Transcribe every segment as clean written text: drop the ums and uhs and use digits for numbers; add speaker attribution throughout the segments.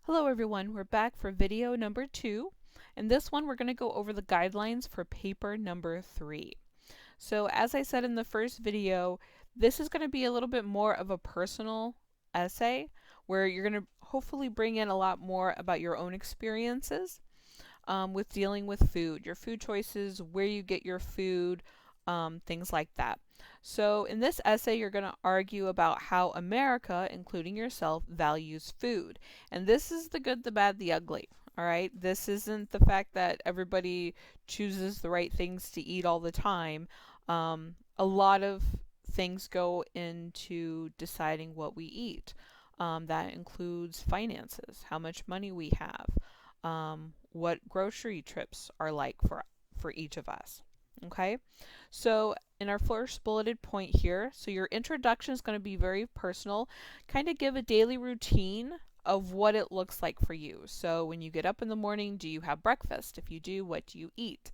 Speaker 1: Hello everyone, we're back for video number 2. In this one we're going to go over the guidelines for paper number 3. So as I said in the first video, this is going to be a little bit more of a personal essay where you're going to hopefully bring in a lot more about your own experiences with dealing with food, your food choices, where you get your food, things like that. So, in this essay, you're going to argue about how America, including yourself, values food. And this is the good, the bad, the ugly. All right. This isn't the fact that everybody chooses the right things to eat all the time. A lot of things go into deciding what we eat. That includes finances, how much money we have, what grocery trips are like for each of us. Okay, so in our first bulleted point here, so your introduction is going to be very personal, kind of give a daily routine of what it looks like for you. So when you get up in the morning, do you have breakfast? If you do, what do you eat?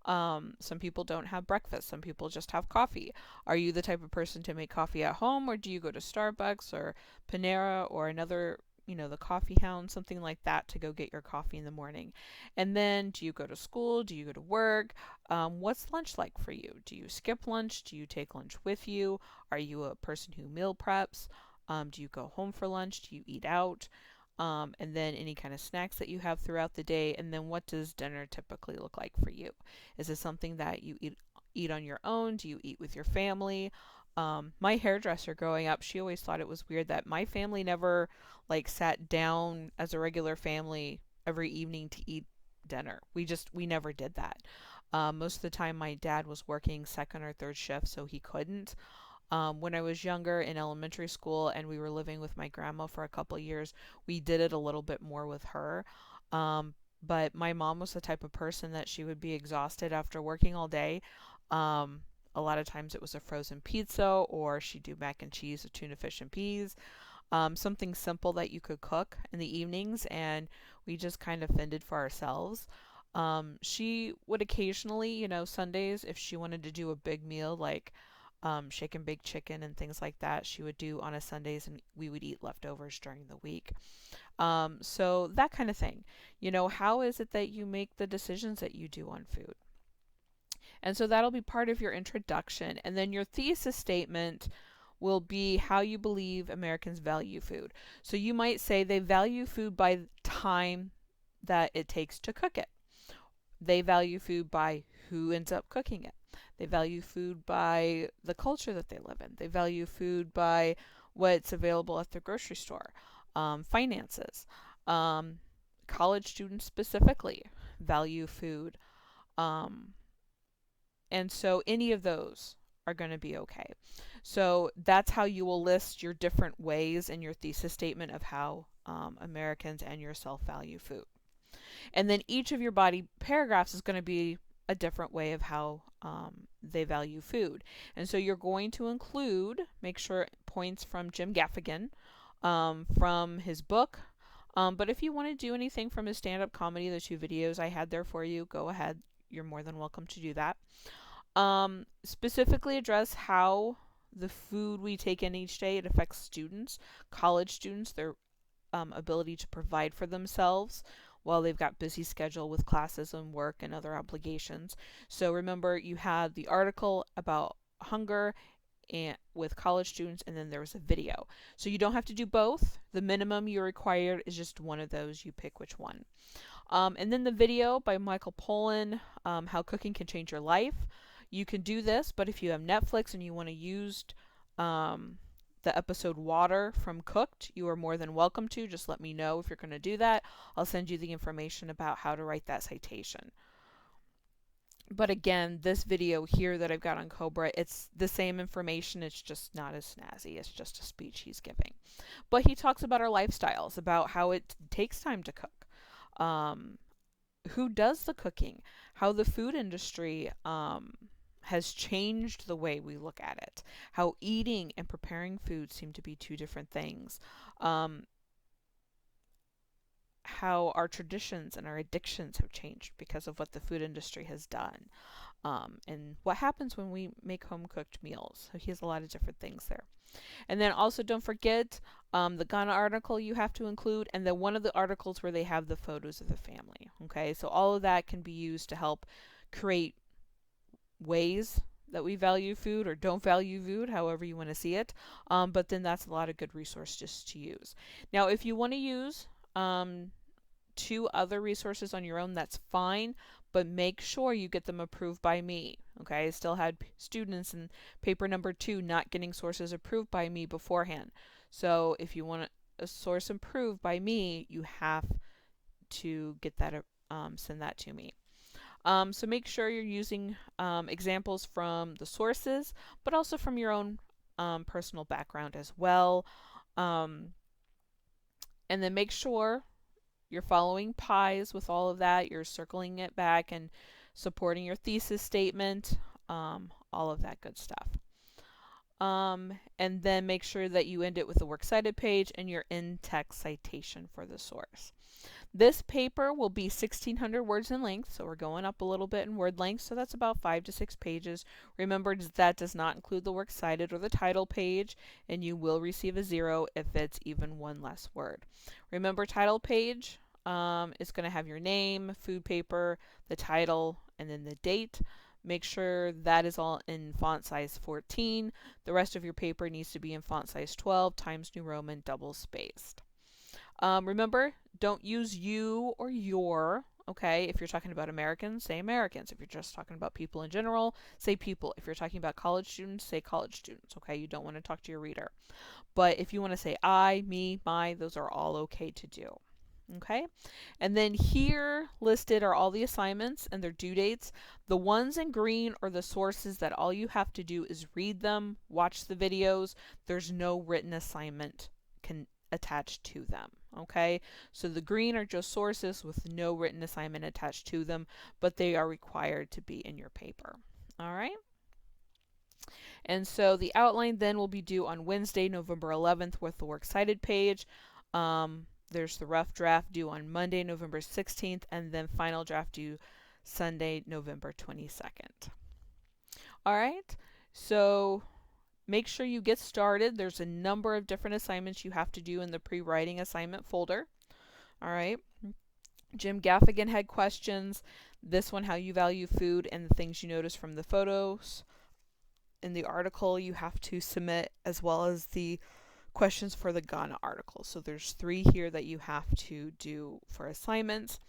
Speaker 1: Some people don't have breakfast. Some people just have coffee. Are you the type of person to make coffee at home, or do you go to Starbucks or Panera or another, the coffee hound, something like that, to go get your coffee in the morning? And then do you go to school? Do you go to work? What's lunch like for you? Do you skip lunch? Do you take lunch with you? Are you a person who meal preps? Do you go home for lunch? Do you eat out? And then any kind of snacks that you have throughout the day, and then what does dinner typically look like for you? Is it something that you eat on your own? Do you eat with your family? My hairdresser growing up, she always thought it was weird that my family never like sat down as a regular family every evening to eat dinner. We never did that. Most of the time, my dad was working second or third shift, so he couldn't. When I was younger in elementary school and we were living with my grandma for a couple of years, we did it a little bit more with her. But my mom was the type of person that she would be exhausted after working all day. Um, a lot of times it was a frozen pizza, or she'd do mac and cheese with tuna fish and peas. Something simple that you could cook in the evenings, and we just kind of fended for ourselves. She would occasionally, Sundays, if she wanted to do a big meal like shake and bake chicken and things like that, she would do on a Sundays, and we would eat leftovers during the week. So that kind of thing. How is it that you make the decisions that you do on food? And so that'll be part of your introduction. And then your thesis statement will be how you believe Americans value food. So you might say they value food by the time that it takes to cook it. They value food by who ends up cooking it. They value food by the culture that they live in. They value food by what's available at the grocery store. Finances. Um, College students specifically value food. Um, and so any of those are going to be okay. So that's how you will list your different ways in your thesis statement of how Americans and yourself value food. And then each of your body paragraphs is going to be a different way of how they value food. And so you're going to include, make sure, points from Jim Gaffigan, from his book. But if you want to do anything from his stand up comedy, the 2 videos I had there for you, go ahead. You're more than welcome to do that. Specifically address how the food we take in each day, it affects students, college students, their ability to provide for themselves while they've got busy schedule with classes and work and other obligations. So remember, you had the article about hunger and with college students, and then there was a video. So you don't have to do both. The minimum you're required is just one of those. You pick which one. And then the video by Michael Pollan, How Cooking Can Change Your Life. You can do this, but if you have Netflix and you want to use um, the episode Water from Cooked, you are more than welcome to. Just let me know if you're going to do that. I'll send you the information about how to write that citation. But again, this video here that I've got on Cobra, it's the same information. It's just not as snazzy. It's just a speech he's giving. But he talks about our lifestyles, about how it takes time to cook. Who does the cooking? How the food industry has changed the way we look at it. How eating and preparing food seem to be 2 different things. Um, how our traditions and our addictions have changed because of what the food industry has done. And what happens when we make home cooked meals. So he has a lot of different things there. And then also don't forget the Ghana article you have to include, and then one of the articles where they have the photos of the family. Okay, so all of that can be used to help create ways that we value food or don't value food, however you want to see it. But then that's a lot of good resources to use. Now, if you want to use two other resources on your own, that's fine, but make sure you get them approved by me. Okay, I still had students in paper number 2 not getting sources approved by me beforehand. So if you want a source approved by me, you have to get that, send that to me. So make sure you're using examples from the sources, but also from your own personal background as well. And then make sure you're following pies with all of that. You're circling it back and supporting your thesis statement, all of that good stuff. And then make sure that you end it with a works cited page and your in-text citation for the source. This paper will be 1,600 words in length, so we're going up a little bit in word length, so that's about 5 to 6 pages. Remember, that does not include the works cited or the title page, and you will receive a 0 if it's even one less word. Remember, title page is going to have your name, food paper, the title, and then the date. Make sure that is all in font size 14. The rest of your paper needs to be in font size 12, Times New Roman, double spaced. Remember, don't use you or your. Okay, if you're talking about Americans, say Americans. If you're just talking about people in general, say people. If you're talking about college students, say college students. Okay, you don't want to talk to your reader. But if you want to say I, me, my, those are all okay to do. Okay, and then here listed are all the assignments and their due dates. The ones in green are the sources that all you have to do is read them, watch the videos. There's no written assignment attached to them. Okay, so the green are just sources with no written assignment attached to them, but they are required to be in your paper. All right. And so the outline then will be due on Wednesday, November 11th with the works cited page. There's the rough draft due on Monday, November 16th, and then final draft due Sunday, November 22nd. All right, so make sure you get started. There's a number of different assignments you have to do in the pre-writing assignment folder. All right. Jim Gaffigan had questions. This one, how you value food and the things you notice from the photos. In the article, you have to submit, as well as the questions for the Ghana article. So there's 3 here that you have to do for assignments.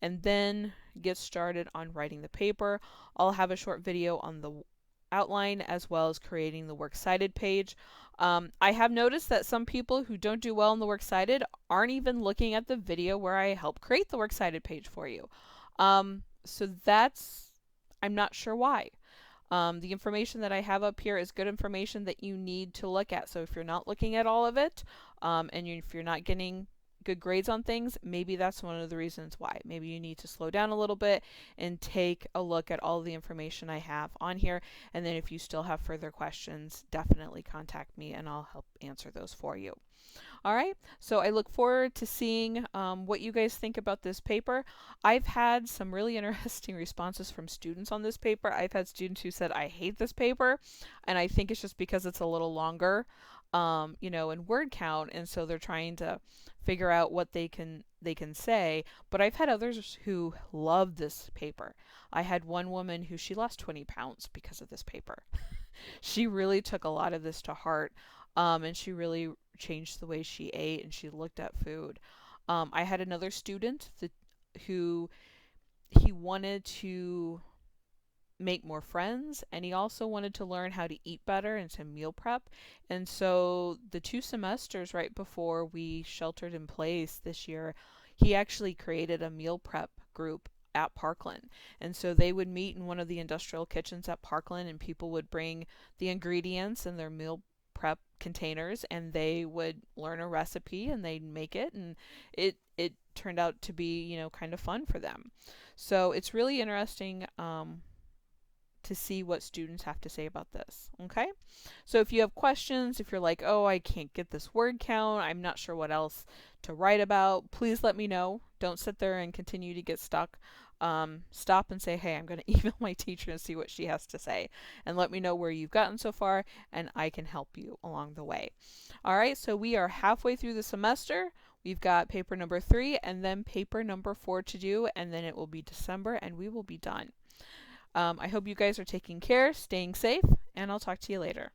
Speaker 1: And then get started on writing the paper. I'll have a short video on the outline as well as creating the works cited page. I have noticed that some people who don't do well in the works cited aren't even looking at the video where I help create the works cited page for you. So I'm not sure why. The information that I have up here is good information that you need to look at. So if you're not looking at all of it, and if you're not getting good grades on things, maybe that's one of the reasons why. Maybe you need to slow down a little bit and take a look at all the information I have on here. And then if you still have further questions, definitely contact me and I'll help answer those for you. All right, so I look forward to seeing what you guys think about this paper. I've had some really interesting responses from students on this paper. I've had students who said, I hate this paper, and I think it's just because it's a little longer, in word count, and so they're trying to figure out what they can say. But I've had others who love this paper. I had one woman who she lost 20 pounds because of this paper. She really took a lot of this to heart, and she really changed the way she ate and she looked at food. I had another student who he wanted to make more friends, and he also wanted to learn how to eat better and to meal prep. And so the 2 semesters right before we sheltered in place this year, he actually created a meal prep group at Parkland. And so they would meet in one of the industrial kitchens at Parkland, and people would bring the ingredients and their meal prep containers, and they would learn a recipe and they'd make it, and it turned out to be kind of fun for them. So it's really interesting to see what students have to say about this. Okay, so if you have questions, if you're like, oh, I can't get this word count, I'm not sure what else to write about, please let me know. Don't sit there and continue to get stuck. stop and say, hey, I'm going to email my teacher and see what she has to say, and let me know where you've gotten so far, and I can help you along the way. All right, so we are halfway through the semester. We've got paper number 3 and then paper number 4 to do, and then it will be December and we will be done. I hope you guys are taking care, staying safe, and I'll talk to you later.